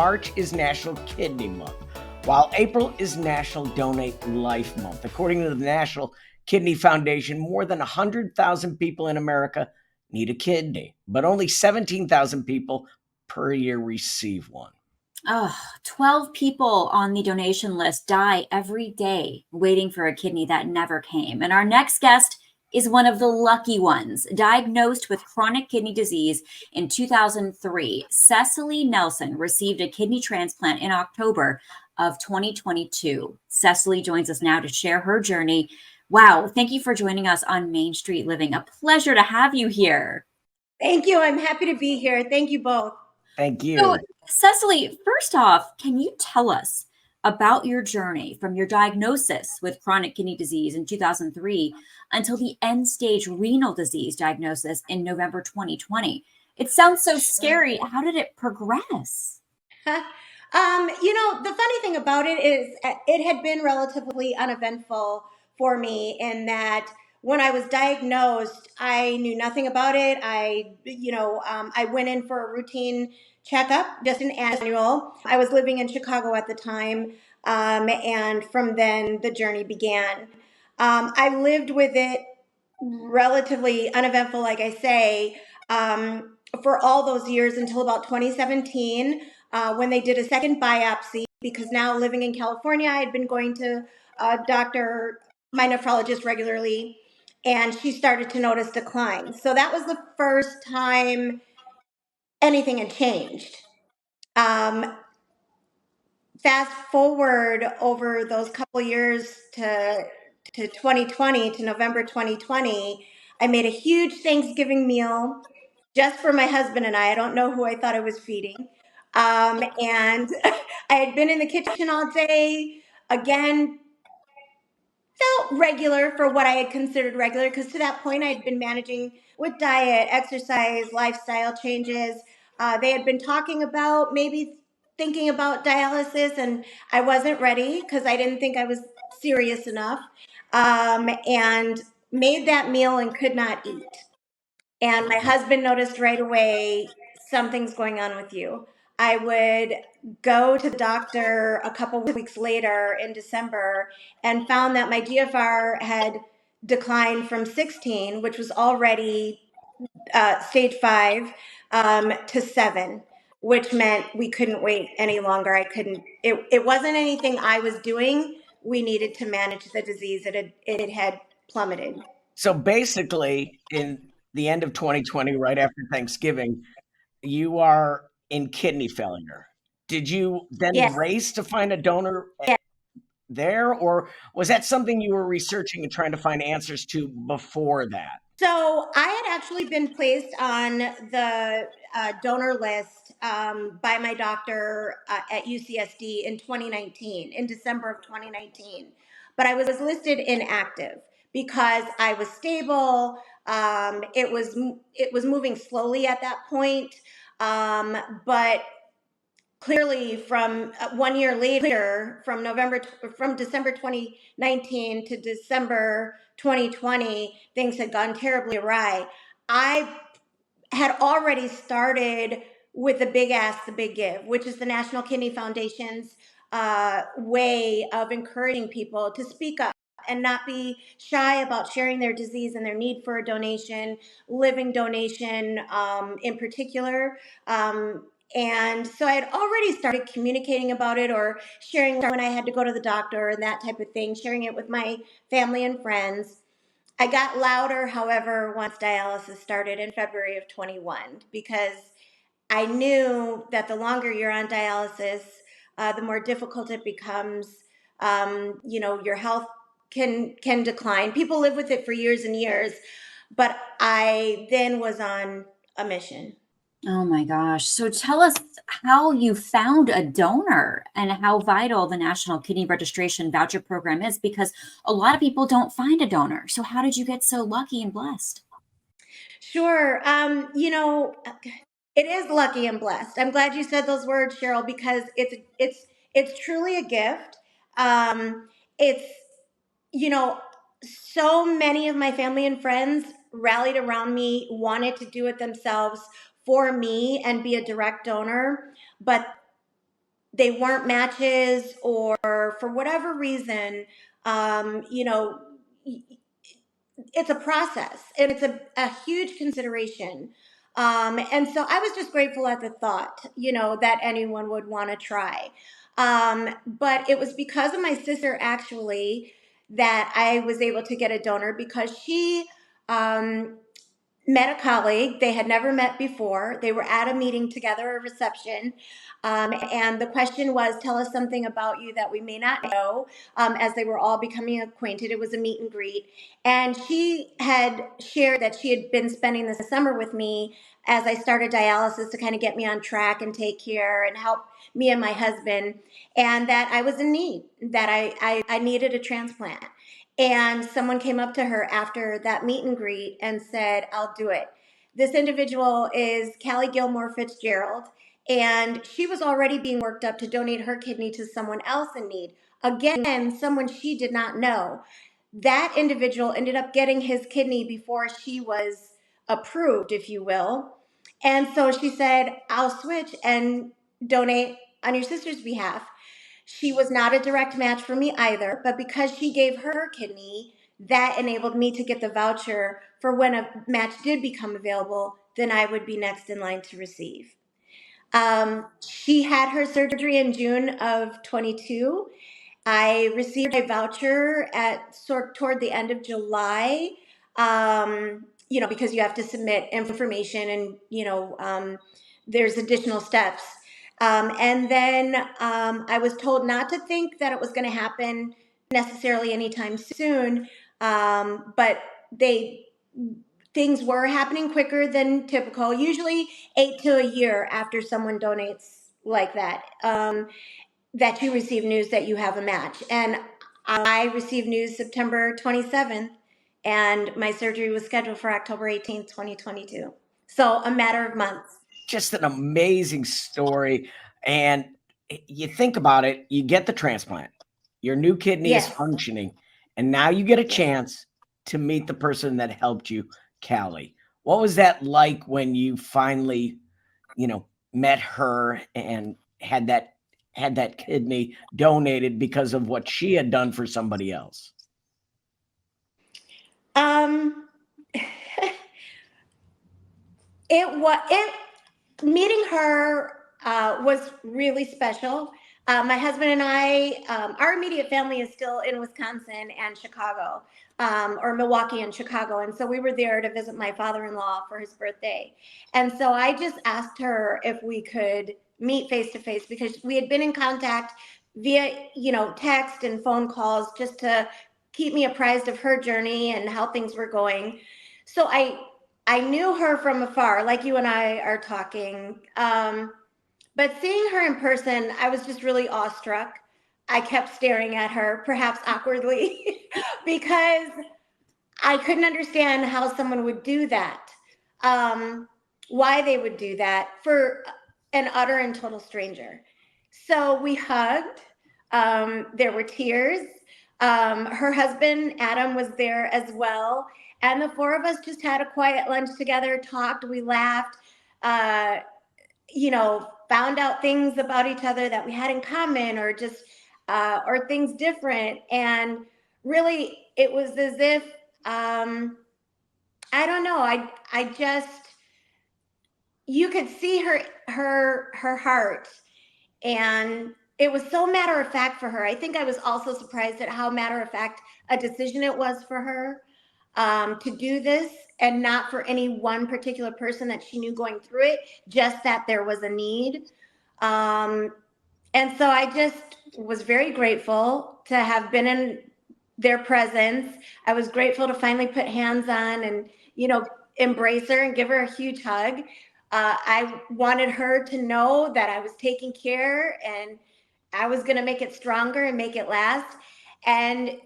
March is National Kidney Month, while April is National Donate Life Month. According to the National Kidney Foundation, more than 100,000 people in America need a kidney, but only 17,000 people per year receive one. Oh, 12 people on the donation list die every day waiting for a kidney that never came. And our next guest is one of the lucky ones. Diagnosed with chronic kidney disease in 2003, Cecilie Nelson received a kidney transplant in October of 2022. Cecilie joins us now to share her journey. Wow, thank you for joining us on Main Street Living. A pleasure to have you here. Thank you. I'm happy to be here. Thank you both. Thank you. So, Cecilie, first off, can you tell us about your journey from your diagnosis with chronic kidney disease in 2003 until the end-stage renal disease diagnosis in November 2020? It sounds so scary. How did it progress? The funny thing about it is it had been relatively uneventful for me in that when I was diagnosed, I knew nothing about it. I went in for a routine checkup, just an annual. I was living in Chicago at the time, and from then the journey began. I lived with it relatively uneventful, like I say, for all those years until about 2017, when they did a second biopsy, because now living in California, I had been going to my nephrologist regularly, and she started to notice decline. So that was the first time anything had changed. Fast forward over those couple years to 2020, to November 2020, I made a huge Thanksgiving meal just for my husband and I. I don't know who I thought I was feeding. And I had been in the kitchen all day. Again, felt regular for what I had considered regular, because to that point I had been managing with diet, exercise, lifestyle changes. They had been talking about maybe thinking about dialysis, and I wasn't ready because I didn't think I was serious enough, and made that meal and could not eat. And my husband noticed right away, something's going on with you. I would go to the doctor a couple weeks later in December and found that my GFR had declined from 16, which was already stage 5, to 7, which meant we couldn't wait any longer. It wasn't anything I was doing. We needed to manage the disease. It had plummeted. So basically, in the end of 2020, right after Thanksgiving, you are in kidney failure. Did you then Yes. race to find a donor there, or was that something you were researching and trying to find answers to before that? So I had actually been placed on the donor list by my doctor at UCSD in 2019, in December of 2019. But I was listed inactive because I was stable. It was moving slowly at that point, but clearly from 1 year later, from December 2019 to December 2020, things had gone terribly awry. I had already started with the big ask, the big give, which is the National Kidney Foundation's way of encouraging people to speak up and not be shy about sharing their disease and their need for a donation, living donation in particular. And so I had already started communicating about it, or sharing when I had to go to the doctor and that type of thing, sharing it with my family and friends. I got louder, however, once dialysis started in February of 21, because I knew that the longer you're on dialysis, the more difficult it becomes. Your health can decline. People live with it for years and years, but I then was on a mission. Oh my gosh. So tell us how you found a donor and how vital the National Kidney Registration Voucher Program is, because a lot of people don't find a donor. So how did you get so lucky and blessed? Sure. It is lucky and blessed. I'm glad you said those words, Cheryl, because it's truly a gift. It's so many of my family and friends rallied around me, wanted to do it themselves for me and be a direct donor, but they weren't matches, or for whatever reason, you know, it's a process and it's a huge consideration. And so I was just grateful at the thought, you know, that anyone would want to try. But it was because of my sister, actually, that I was able to get a donor, because she um, met a colleague. They had never met before. They were at a meeting together, a reception. And the question was, tell us something about you that we may not know, as they were all becoming acquainted. It was a meet and greet. And she had shared that she had been spending the summer with me as I started dialysis to kind of get me on track and take care and help me and my husband, and that I was in need, that I needed a transplant. And someone came up to her after that meet and greet and said, I'll do it. This individual is Callie Gilmore Fitzgerald, and she was already being worked up to donate her kidney to someone else in need. Again, someone she did not know. That individual ended up getting his kidney before she was approved, if you will. And so she said, I'll switch and donate on your sister's behalf. She was not a direct match for me either, but because she gave her kidney, that enabled me to get the voucher for when a match did become available, then I would be next in line to receive. She had her surgery in June of 22. I received a voucher at toward the end of July. You know, because you have to submit information, and there's additional steps. And then I was told not to think that it was going to happen necessarily anytime soon, but they things were happening quicker than typical. Usually 8 to a year after someone donates like that. That you receive news that you have a match. And I received news September 27th, and my surgery was scheduled for October 18th, 2022. So a matter of months. Just an amazing story. And you think about it, you get the transplant, your new kidney is Yes. functioning, and now you get a Yes. chance to meet the person that helped you, Callie. What was that like when you finally, met her and had that kidney donated because of what she had done for somebody else? Um, it meeting her was really special. My husband and I, our immediate family is still in Wisconsin and Chicago, or Milwaukee and Chicago. And so we were there to visit my father-in-law for his birthday. And so I just asked her if we could meet face to face, because we had been in contact via, text and phone calls, just to keep me apprised of her journey and how things were going. So I knew her from afar, like you and I are talking. But seeing her in person, I was just really awestruck. I kept staring at her, perhaps awkwardly, because I couldn't understand how someone would do that, why they would do that for an utter and total stranger. So we hugged. There were tears. Her husband, Adam, was there as well. And the four of us just had a quiet lunch together, talked, we laughed, uh, found out things about each other that we had in common, or just, or things different. And really, it was as if, I don't know, I just, you could see her heart, and it was so matter of fact for her. I think I was also surprised at how matter of fact a decision it was for her, to do this, and not for any one particular person that she knew going through it, just that there was a need. And so I just was very grateful to have been in their presence. I was grateful to finally put hands on and, embrace her and give her a huge hug. I wanted her to know that I was taking care, and I was going to make it stronger and make it last. And,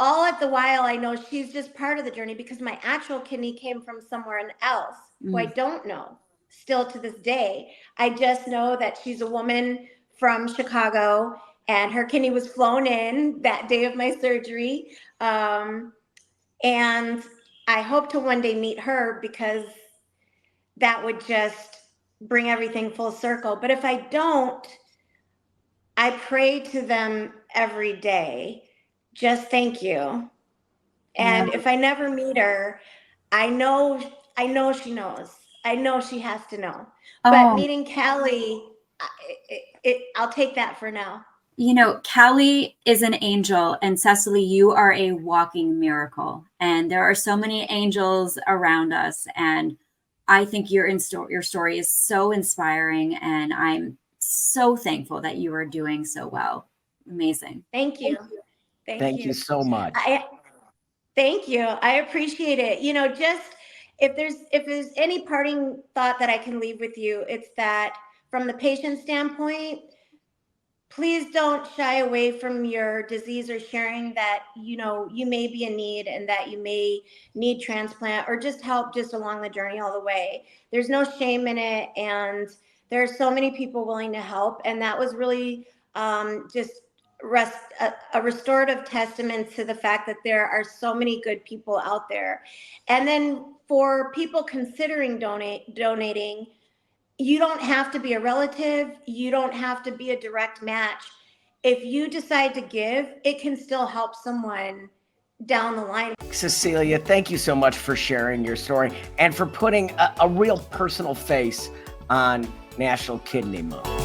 all at the while, I know she's just part of the journey, because my actual kidney came from somewhere else who I don't know still to this day. I just know that she's a woman from Chicago, and her kidney was flown in that day of my surgery. And I hope to one day meet her, because that would just bring everything full circle. But if I don't, I pray to them every day. Just thank you. And if I never meet her, I know she knows. I know she has to know. But Oh, meeting Callie, I'll take that for now. you know, Callie is an angel, and Cecily, you are a walking miracle. And there are so many angels around us, and I think your story is so inspiring, and I'm so thankful that you are doing so well. Amazing. Thank you. Thank Thank you. you so much. Thank you. I appreciate it. Just if there's any parting thought that I can leave with you, it's that from the patient standpoint, please don't shy away from your disease or sharing that you may be in need and that you may need transplant or just help just along the journey all the way. There's no shame in it, and there are so many people willing to help, and that was really just a restorative testament to the fact that there are so many good people out there. And then for people considering donating, you don't have to be a relative. You don't have to be a direct match. If you decide to give, it can still help someone down the line. Cecilia, thank you so much for sharing your story and for putting a real personal face on National Kidney Month.